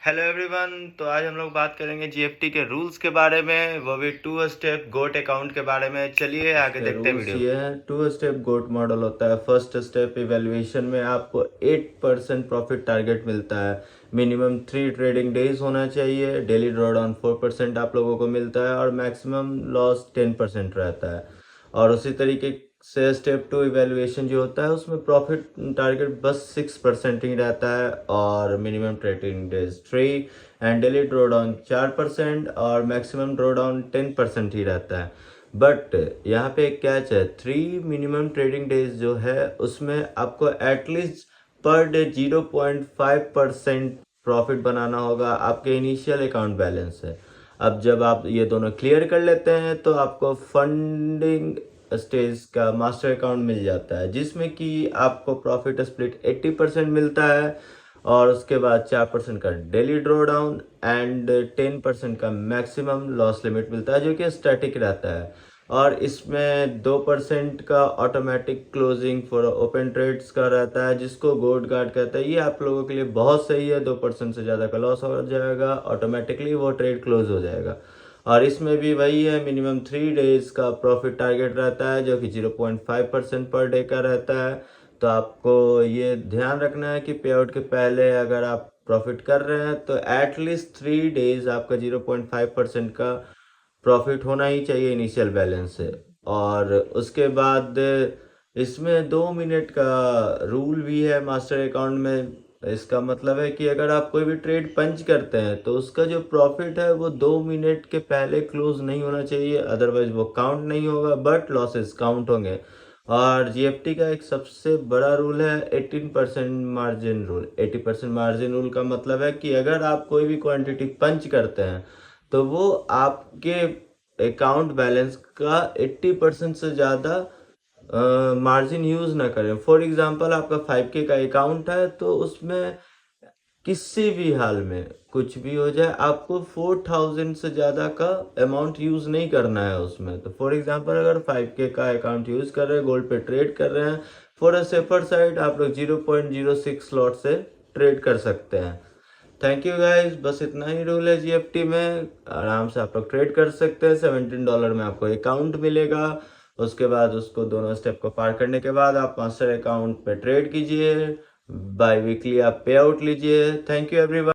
Hello everyone. तो आज हम लोग बात करेंगे जीएफटी के रूल्स के बारे में, वो भी टू स्टेप गोट अकाउंट के बारे में। चलिए आगे इसके देखते हैं रूल्स वीडियो। ये हैं। टू स्टेप गोट मॉडल होता है। फर्स्ट स्टेप इवेल्युएशन में आपको 8% प्रॉफिट टारगेट मिलता है। मिनिमम 3 ट्रेडिंग डेज होना चाहिए। डेली ड्रॉडाउन 4% आप लोगों को मिलता है और मैक्सिमम लॉस 10% रहता है। और उसी तरीके से स्टेप 2 इवेल्युएशन जो होता है उसमें प्रॉफिट टारगेट बस 6% ही रहता है और minimum trading days 3 and daily drawdown 4% और मैक्सिमम ड्रॉडाउन 10% ही रहता है। बट यहाँ पे एक कैच है। 3 मिनिमम ट्रेडिंग डेज जो है उसमें आपको एटलीस्ट पर डे 0.5% प्रॉफिट बनाना होगा आपके इनिशियल अकाउंट बैलेंस से। अब जब आप ये दोनों क्लियर कर लेते हैं तो आपको फंडिंग स्टेज का मास्टर अकाउंट मिल जाता है, जिसमें कि आपको प्रॉफिट स्प्लिट 80% मिलता है और उसके बाद 4% का डेली ड्रॉ डाउन एंड 10% का मैक्सिमम लॉस लिमिट मिलता है, जो कि स्टैटिक रहता है। और इसमें 2% का automatic closing for open trades का रहता है, जिसको गोल्ड गार्ड कहता है। ये आप लोगों के लिए बहुत सही है। 2% से ज़्यादा का लॉस हो जाएगा, ऑटोमेटिकली वो ट्रेड क्लोज हो जाएगा। और इसमें भी वही है, मिनिमम 3 डेज का प्रॉफिट टारगेट रहता है, जो कि 0.5% पर डे का रहता है। तो आपको ये ध्यान रखना है कि पे आउट के पहले अगर आप प्रॉफिट कर रहे हैं तो एटलीस्ट 3 डेज आपका 0.5% का प्रॉफिट होना ही चाहिए इनिशियल बैलेंस से। और उसके बाद इसमें 2 मिनट का रूल भी है मास्टर अकाउंट में। इसका मतलब है कि अगर आप कोई भी ट्रेड पंच करते हैं तो उसका जो प्रॉफिट है वो 2 मिनट के पहले क्लोज नहीं होना चाहिए, अदरवाइज वो काउंट नहीं होगा, बट लॉसेस काउंट होंगे। और जीएफटी का एक सबसे बड़ा रूल है 18% मार्जिन रूल। 80% मार्जिन रूल का मतलब है कि अगर आप कोई भी क्वांटिटी पंच करते हैं तो वो आपके अकाउंट बैलेंस का 80% से ज़्यादा मार्जिन यूज़ ना करें। फॉर एग्जांपल आपका 5K का अकाउंट है तो उसमें किसी भी हाल में कुछ भी हो जाए आपको 4000 से ज़्यादा का अमाउंट यूज़ नहीं करना है उसमें। तो फॉर एग्जांपल अगर 5K का अकाउंट यूज़ कर रहे हैं, गोल्ड पे ट्रेड कर रहे हैं, फॉर अ सेफर साइड आप लोग 0.06 स्लॉट से ट्रेड कर सकते हैं। थैंक यू गाइस, बस इतना ही रूल है जीएफटी में। आराम से आप लोग ट्रेड कर सकते हैं। $17 में आपको अकाउंट मिलेगा। उसके बाद उसको दोनों स्टेप को पार करने के बाद आप मास्टर अकाउंट पे ट्रेड कीजिए। बाय वीकली आप पे आउट लीजिए। Thank you everyone.